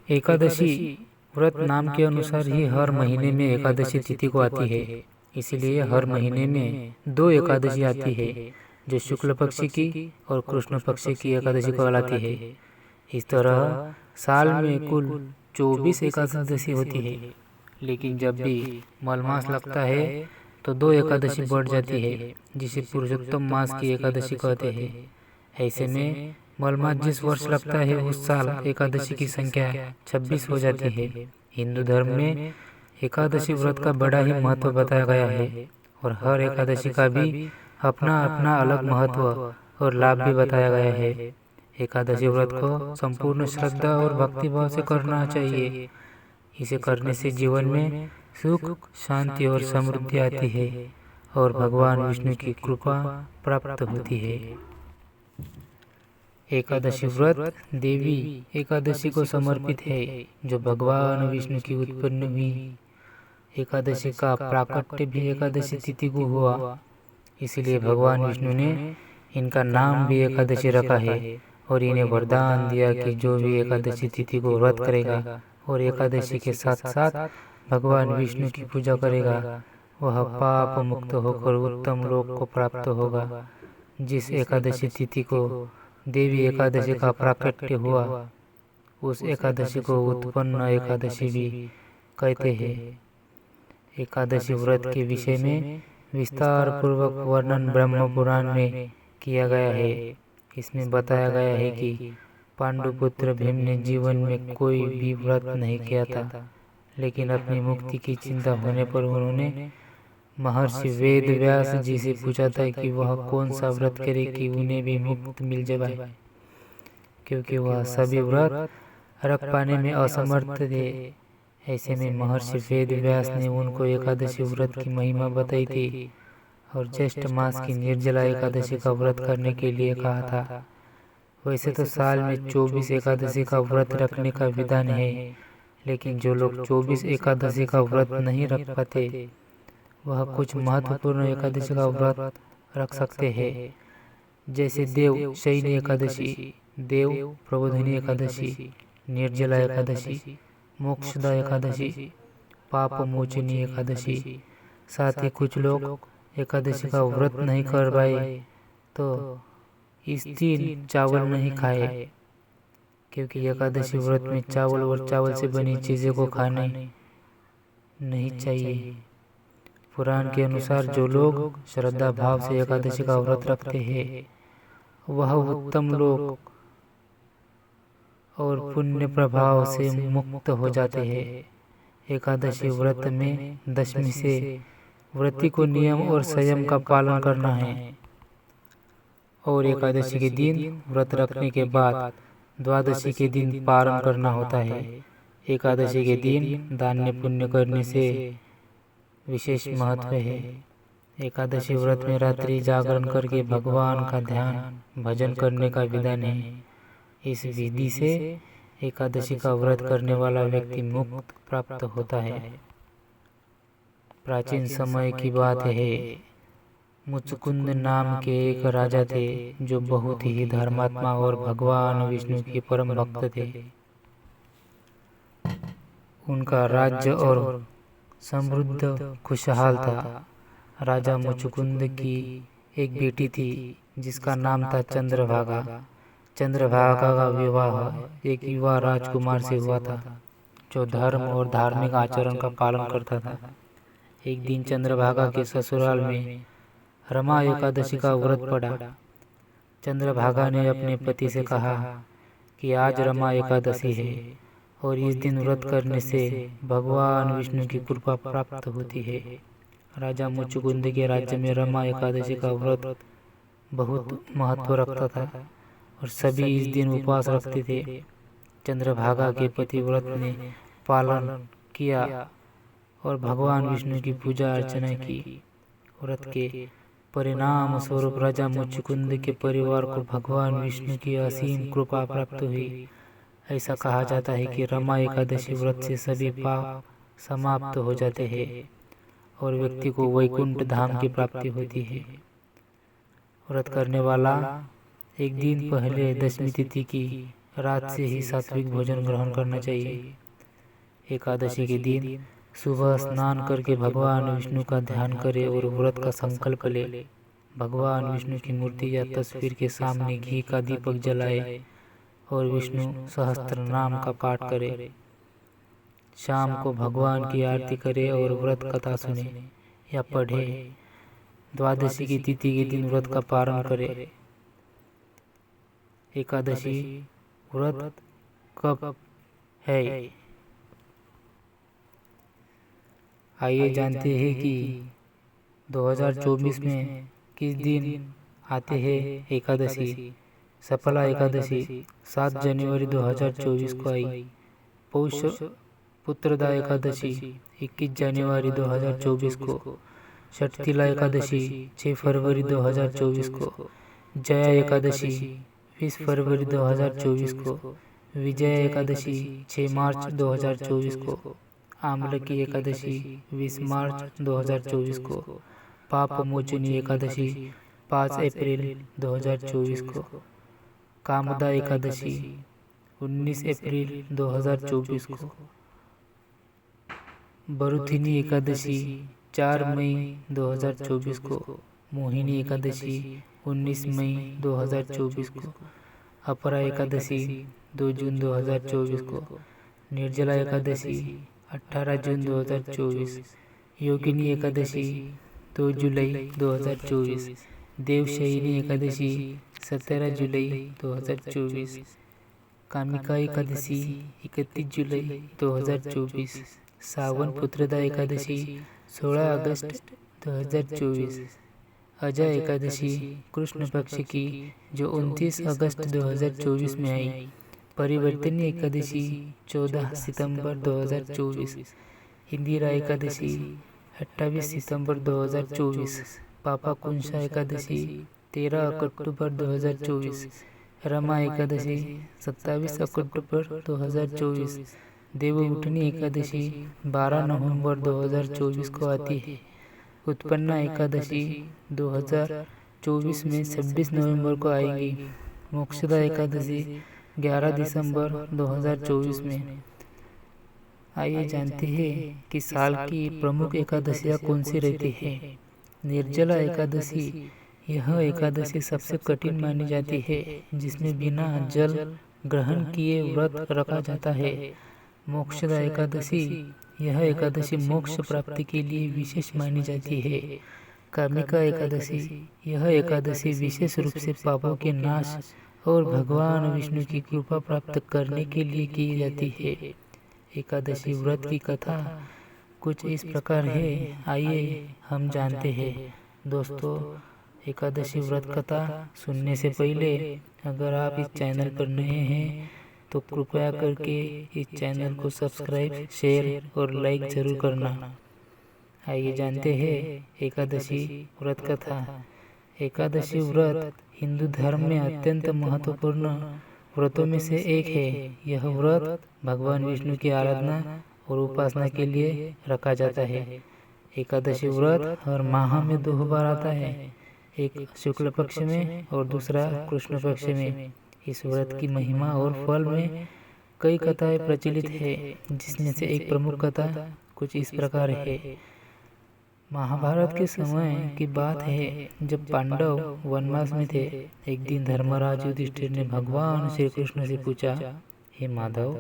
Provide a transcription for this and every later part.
एकादशी व्रत नाम के अनुसार ही हर महीने में एकादशी तिथि को आती है। इसीलिए हर महीने में दो एकादशी आती है, जो शुक्ल पक्ष की और कृष्ण पक्ष की एकादशी कहलाती है। इस तरह साल में कुल 24 एकादशी होती है, लेकिन जब भी मलमास लगता है तो दो एकादशी बढ़ जाती है, जिसे पुरुषोत्तम मास की एकादशी कहते हैं। ऐसे में मलमास जिस वर्ष लगता है उस साल एकादशी की संख्या 26 हो जाती है। हिंदू धर्म में एकादशी व्रत का बड़ा ही महत्व बताया गया है, और हर एकादशी का भी अपना अपना अलग महत्व और लाभ भी बताया गया है। एकादशी व्रत को संपूर्ण श्रद्धा और भक्तिभाव से करना चाहिए। इसे करने से जीवन में सुख, शांति और समृद्धि आती है और भगवान विष्णु की कृपा प्राप्त होती है। एकादशी व्रत देवी एकादशी को समर्पित है, जो भगवान विष्णु की उत्पन्न हुई। एकादशी का प्राकट्य भी एकादशी तिथि को हुआ, इसलिए भगवान विष्णु ने इनका नाम भी एकादशी रखा है और इन्हें वरदान दिया कि जो भी एकादशी तिथि को व्रत करेगा और एकादशी के साथ साथ भगवान विष्णु की पूजा करेगा, वह पाप मुक्त होकर उत्तम लोक को प्राप्त होगा। जिस एकादशी तिथि को देवी एकादशी का प्राकट्य हुआ, उस एकादशी को उत्पन्न एकादशी भी कहते हैं। एकादशी व्रत के विषय में विस्तार पूर्वक वर्णन ब्रह्म पुराण में किया गया है। इसमें बताया गया है कि पांडुपुत्र भीम ने जीवन में कोई भी व्रत नहीं किया था, लेकिन अपनी मुक्ति की चिंता होने पर उन्होंने महर्षि वेद व्यास जी से पूछा था कि वह कौन सा व्रत करे कि उन्हें भी मुक्त मिल जाए, क्योंकि वह सभी व्रत रख पाने में असमर्थ थे। ऐसे में महर्षि वेद व्यास ने उनको एकादशी व्रत की महिमा बताई थी और ज्येष्ठ मास की निर्जला एकादशी का व्रत करने के लिए कहा था। वैसे तो साल में 24 एकादशी का व्रत रखने का विधान है, लेकिन जो लोग 24 एकादशी का व्रत नहीं रख पाते, वह कुछ महत्वपूर्ण एकादशी का व्रत रख सकते हैं, जैसे देव शयनी एकादशी, देव प्रबोधिनी एकादशी, निर्जला एकादशी, मोक्षदा एकादशी, पाप मोचनी एकादशी। साथ ही कुछ लोग एकादशी का व्रत नहीं कर पाए तो इस दिन चावल नहीं खाए, क्योंकि एकादशी व्रत में चावल और चावल से बनी चीज़ों को खाने नहीं चाहिए। पुराण के अनुसार जो लोग श्रद्धा भाव से एकादशी का व्रत रखते हैं, वह उत्तम लोक और पुण्य प्रभाव से मुक्त हो जाते हैं। एकादशी व्रत में दशमी से व्रती को नियम और संयम का पालन करना है, और एकादशी के दिन व्रत रखने के बाद द्वादशी के दिन पारण करना होता है। एकादशी के दिन दान पुण्य करने से विशेष महत्व है। एकादशी व्रत में रात्रि जागरण करके भगवान का ध्यान भजन करने का विधान है। इस विधि से एकादशी का व्रत करने वाला व्यक्ति मुक्त प्राप्त होता है। प्राचीन समय की बात है, मुचकुंद नाम के एक राजा थे, जो बहुत ही धर्मात्मा और भगवान विष्णु के परम भक्त थे। उनका राज्य और समृद्ध खुशहाल था। राजा मुचकुंद की एक बेटी थी, जिसका नाम था चंद्रभागा। चंद्रभागा का विवाह एक युवा राजकुमार से हुआ था, जो धर्म और धार्मिक आचरण का पालन करता था। एक दिन चंद्रभागा के ससुराल में रमा एकादशी का व्रत पड़ा। चंद्रभागा ने अपने पति से कहा कि आज रमा एकादशी है और इस दिन व्रत करने से भगवान विष्णु की कृपा प्राप्त होती है। राजा मुचकुंद के राज्य में रमा एकादशी का व्रत बहुत महत्व रखता था और सभी इस दिन उपवास रखते थे। चंद्रभागा के पति व्रत ने पालन किया और भगवान विष्णु की पूजा अर्चना की। व्रत के परिणाम स्वरूप राजा मुचकुंद के परिवार को भगवान विष्णु की असीम कृपा प्राप्त हुई। ऐसा कहा जाता है कि रमा एकादशी व्रत से सभी पाप समाप्त हो जाते हैं और व्यक्ति को वैकुंठ धाम की प्राप्ति होती है। व्रत करने वाला एक दिन पहले दशमी तिथि की रात से ही सात्विक भोजन ग्रहण करना चाहिए। एकादशी के दिन सुबह स्नान करके भगवान विष्णु का ध्यान करे और व्रत का संकल्प ले। भगवान विष्णु की मूर्ति या तस्वीर के सामने घी का दीपक जलाए और विष्णु सहस्त्र नाम का पाठ करे। शाम को भगवान की आरती करे और व्रत कथा सुने या पढ़े। द्वादशी की तिथि के दिन व्रत का पारण करे। एकादशी व्रत कब है? आइए जानते हैं कि 2024 में किस दिन आते हैं एकादशी। सफला एकादशी 7 जनवरी 2024 को आई। पौष पुत्रदा एकादशी 21 जनवरी 2024 को। षठतिला एकादशी 6 फरवरी 2024 को। जया एकादशी 20 फरवरी 2024 को। विजया एकादशी 6 मार्च 2024 को। आमलकी एकादशी 20 मार्च 2024 को। पाप मोचनी एकादशी 5 अप्रैल 2024 को। कामदा एकादशी 19 अप्रैल 2024 को। बरुथिनी एकादशी 4 मई 2024 को। मोहिनी एकादशी 19 मई 2024 को। अपरा एकादशी 2 जून 2024 को। निर्जला एकादशी 18 जून 2024। योगिनी एकादशी 2 जुलाई 2024। देवशयनी एकादशी 17 जुलाई 2024। कामिका एकादशी 31 जुलाई 2024। सावन पुत्रदा एकादशी 16 अगस्त 2024। अजय एकादशी कृष्ण पक्ष की जो 29 अगस्त 2024 में आई। परिवर्तनी एकादशी 14 सितंबर 2024। इंदिरा एकादशी 28 सितंबर 2024। पापा कुंशा एकादशी 13 अक्टूबर 2024। रमा एकादशी 27 अक्टूबर 2024। देवउठनी एकादशी 12 नवंबर 2024 को आती है। उत्पन्ना एकादशी 2024 में 26 नवंबर को आएगी। मोक्षदा एकादशी 11 दिसंबर 2024 में। आइए जानते हैं कि साल की प्रमुख एकादशियाँ कौन सी रहती है। निर्जला एकादशी यह एकादशी सबसे कठिन मानी जाती है, जिसमें बिना जल ग्रहण किए व्रत रखा जाता है। मोक्षदा एकादशी यह एकादशी मोक्ष प्राप्ति के लिए विशेष मानी जाती है। कामिका एकादशी यह एकादशी विशेष रूप से पापों के नाश और भगवान विष्णु की कृपा प्राप्त करने के लिए की जाती है। एकादशी व्रत की कथा कुछ इस प्रकार है, आइए हम जानते हैं। दोस्तों, एकादशी व्रत कथा सुनने से पहले अगर आप इस चैनल पर नए हैं तो कृपया करके इस चैनल को सब्सक्राइब, शेयर और लाइक जरूर करना। आइए जानते हैं एकादशी व्रत कथा। एकादशी व्रत हिंदू धर्म में अत्यंत महत्वपूर्ण व्रतों में से एक है। यह व्रत भगवान विष्णु की आराधना और उपासना के लिए रखा जाता है। एकादशी व्रत हर माह में 2 बार आता है, एक शुक्ल पक्ष में और दूसरा कृष्ण पक्ष में। इस व्रत की महिमा और फल में कई कथाएं प्रचलित है, जिसमें से एक प्रमुख कथा कुछ इस प्रकार है। महाभारत के समय की बात है, जब पांडव वनवास में थे। एक दिन धर्मराज युधिष्ठिर ने भगवान श्री कृष्ण से पूछा, हे माधव,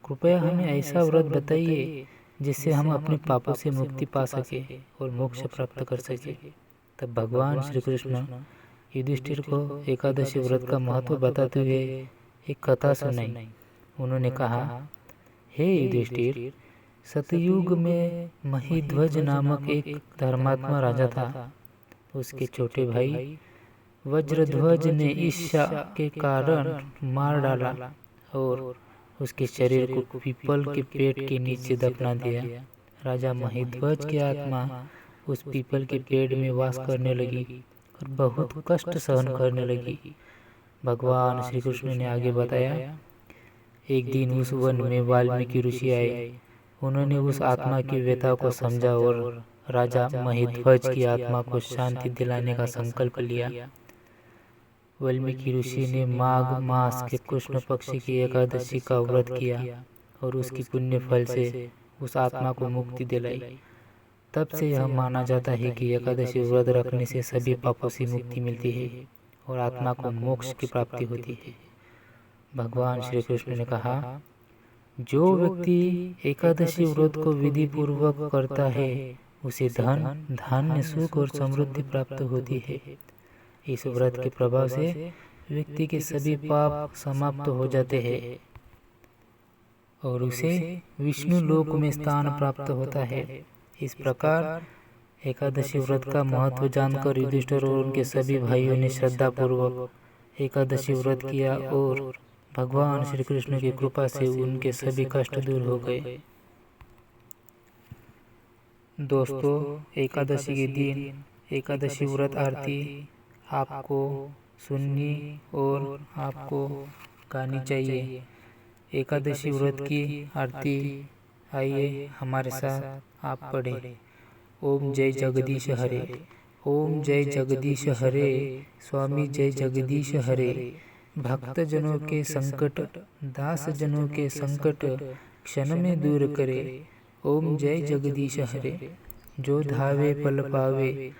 कृपया हमें ऐसा व्रत बताइए जिससे हम अपने पापों से मुक्ति पा सके और मोक्ष प्राप्त कर सके। तब भगवान श्री कृष्ण युधिष्ठिर को एकादशी व्रत का महत्व बताते हुए एक कथा सुनाई। उन्होंने कहा, हे युधिष्ठिर, सतयुग में महिध्वज नामक एक धर्मात्मा राजा था। उसके छोटे भाई वज्रध्वज ने ईर्ष्या के कारण मार डाला और उसके शरीर को पीपल के पेड़ के नीचे दफना दिया। राजा महिध्वज की आत्मा उस पीपल के पेड़ में वास करने लगी और बहुत कष्ट सहन करने लगी। भगवान श्री कृष्ण ने आगे बताया, एक दिन उस वन में वाल्मीकि ऋषि आए। उन्होंने उस आत्मा की व्यथा को समझा और राजा महिध्वज की आत्मा को शांति दिलाने का संकल्प लिया। वाल्मीकि ऋषि ने माघ मास के कृष्ण पक्ष की एकादशी का व्रत किया और उसकी पुण्य फल से उस आत्मा को मुक्ति दिलाई। तब से यह माना जाता है कि एकादशी व्रत रखने से सभी पापों से मुक्ति मिलती है और आत्मा को मोक्ष की प्राप्ति होती है। भगवान श्री कृष्ण ने कहा, जो व्यक्ति एकादशी व्रत को विधि पूर्वक करता है उसे धन, धान्य, सुख और समृद्धि प्राप्त होती है। इस व्रत के प्रभाव से व्यक्ति के सभी पाप समाप्त हो जाते हैं और उसे विष्णु लोक में स्थान प्राप्त होता है। इस प्रकार एकादशी व्रत का महत्व जानकर युधिष्ठिर और उनके सभी भाइयों ने श्रद्धा पूर्वक एकादशी व्रत किया और भगवान श्री कृष्ण की कृपा से उनके सभी कष्ट दूर हो गए। दोस्तों, एकादशी के दिन एकादशी व्रत आरती आपको सुननी और आपको गानी चाहिए। एकादशी व्रत की आरती आइए हमारे साथ आप पढ़े। ओम जय जगदीश हरे, ओम जय जगदीश हरे, स्वामी जय जगदीश हरे। भक्त जनों के संकट, दास जनों के संकट क्षण में दूर करे। ओम जय जगदीश हरे। जो धावे पल पावे,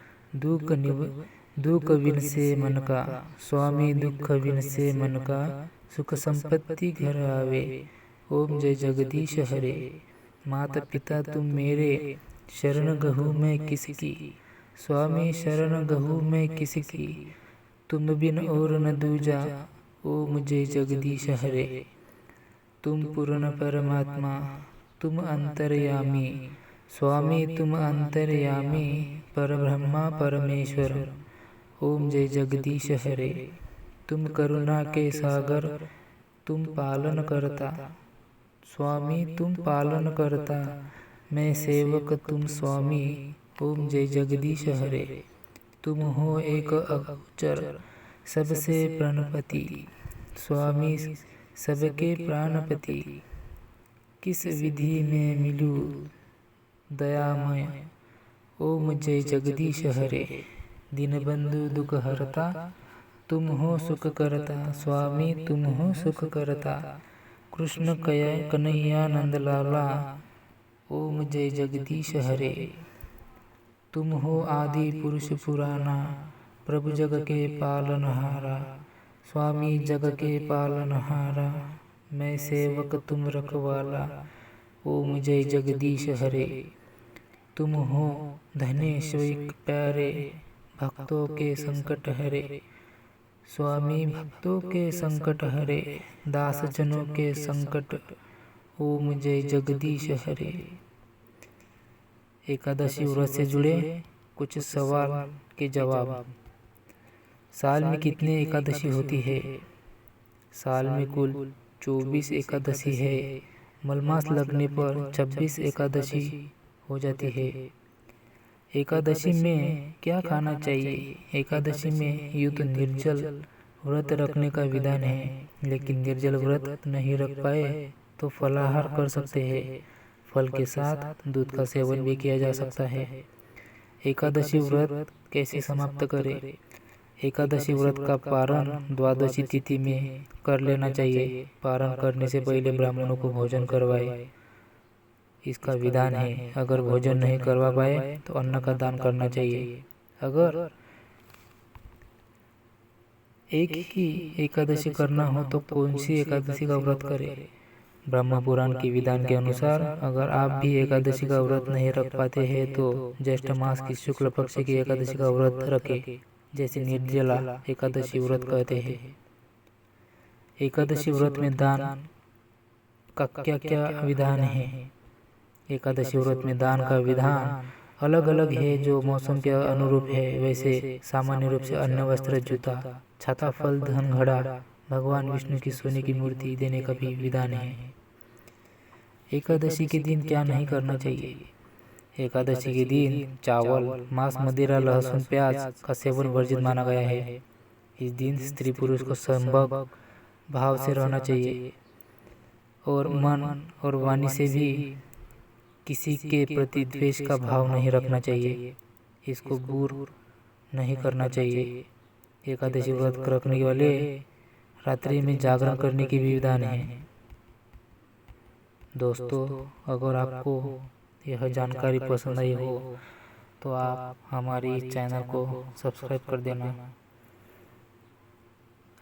दुख विनसे मन का। स्वामी दुख विनसे मन का, सुख संपत्ति घर आवे। ओम जय जगदीश हरे। माता पिता तुम मेरे, शरण गहू मैं किसकी। स्वामी शरण गहू मैं किसकी, तुम बिन और न दूजा। ओम जय जगदीश हरे। तुम पूर्ण परमात्मा, तुम अंतर्यामी। स्वामी तुम अंतर्यामी, परब्रह्मा परमेश्वर। ओम जय जगदीश हरे। तुम करुणा के सागर, तुम पालन करता। स्वामी तुम पालन करता, मैं सेवक तुम स्वामी। ओम जय जगदीश हरे। तुम हो एक अगोचर, सबसे प्राणपति। स्वामी सबके प्राणपति, किस विधि में मिलूं दयामय। ओम जय जगदीश हरे। दीनबंधु दुख हरता, तुम हो सुख करता। स्वामी तुम हो सुख करता, कृष्ण कन्हैया नंद लाला। ओम जय जगदीश हरे। तुम हो आदि पुरुष पुराना, प्रभु जग के पालनहारा। स्वामी जग के पालनहारा, मैं सेवक तुम रखवाला। ओम जय जगदीश हरे। तुम हो धनेश्वर प्यारे, भक्तों के संकट हरे। स्वामी भक्तों के संकट हरे, दास जनों के संकट। ओम जय जगदीश हरे। एकादशी व्रत से जुड़े कुछ सवाल के जवाब। साल में कितने एकादशी होती है? साल में कुल 24 एकादशी है। मलमास लगने पर 26 एकादशी हो जाती है। एकादशी में क्या खाना चाहिए? एकादशी में यूं तो निर्जल व्रत रखने का विधान है, लेकिन निर्जल व्रत नहीं रख पाए तो फलाहार कर सकते हैं। फल के साथ दूध का सेवन भी किया जा सकता है। एकादशी व्रत कैसे समाप्त करें? एकादशी व्रत का पारण द्वादशी तिथि में कर लेना चाहिए। पारण करने से पहले ब्राह्मणों को भोजन करवाए, इसका विधान है। अगर भोजन नहीं करवा पाए तो अन्न का दान करना चाहिए। अगर एक ही एकादशी करना हो तो कौन सी एकादशी का व्रत करें? ब्रह्म पुराण के विधान के अनुसार अगर आप भी एकादशी का व्रत नहीं रख पाते हैं तो ज्येष्ठ मास की शुक्ल पक्ष की एकादशी का व्रत रखें, जैसे निर्जला एकादशी व्रत कहते हैं। एकादशी व्रत में दान का क्या क्या विधान है? एकादशी व्रत में दान का विधान अलग अलग है, जो मौसम के अनुरूप है। वैसे सामान्य रूप से अन्न, वस्त्र, जूता, छाता, फल, धन, घड़ा, भगवान विष्णु की सोने की मूर्ति देने का भी विधान है। एकादशी के दिन क्या नहीं करना चाहिए? एकादशी के दिन चावल, मांस, मदिरा, लहसुन, प्याज का सेवन वर्जित माना गया है। इस दिन स्त्री पुरुष को संभव भाव से रहना चाहिए और मन और वाणी से भी किसी के प्रति द्वेष का भाव नहीं रखना चाहिए। इसको बुरा नहीं करना चाहिए। एकादशी व्रत रखने वाले रात्रि में जागरण करने की भी विधान है। दोस्तों, अगर आपको यह जानकारी पसंद आई हो तो आप हमारी चैनल को सब्सक्राइब कर देना।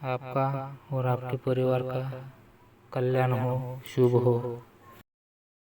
आपका और आपके परिवार का कल्याण हो, शुभ हो।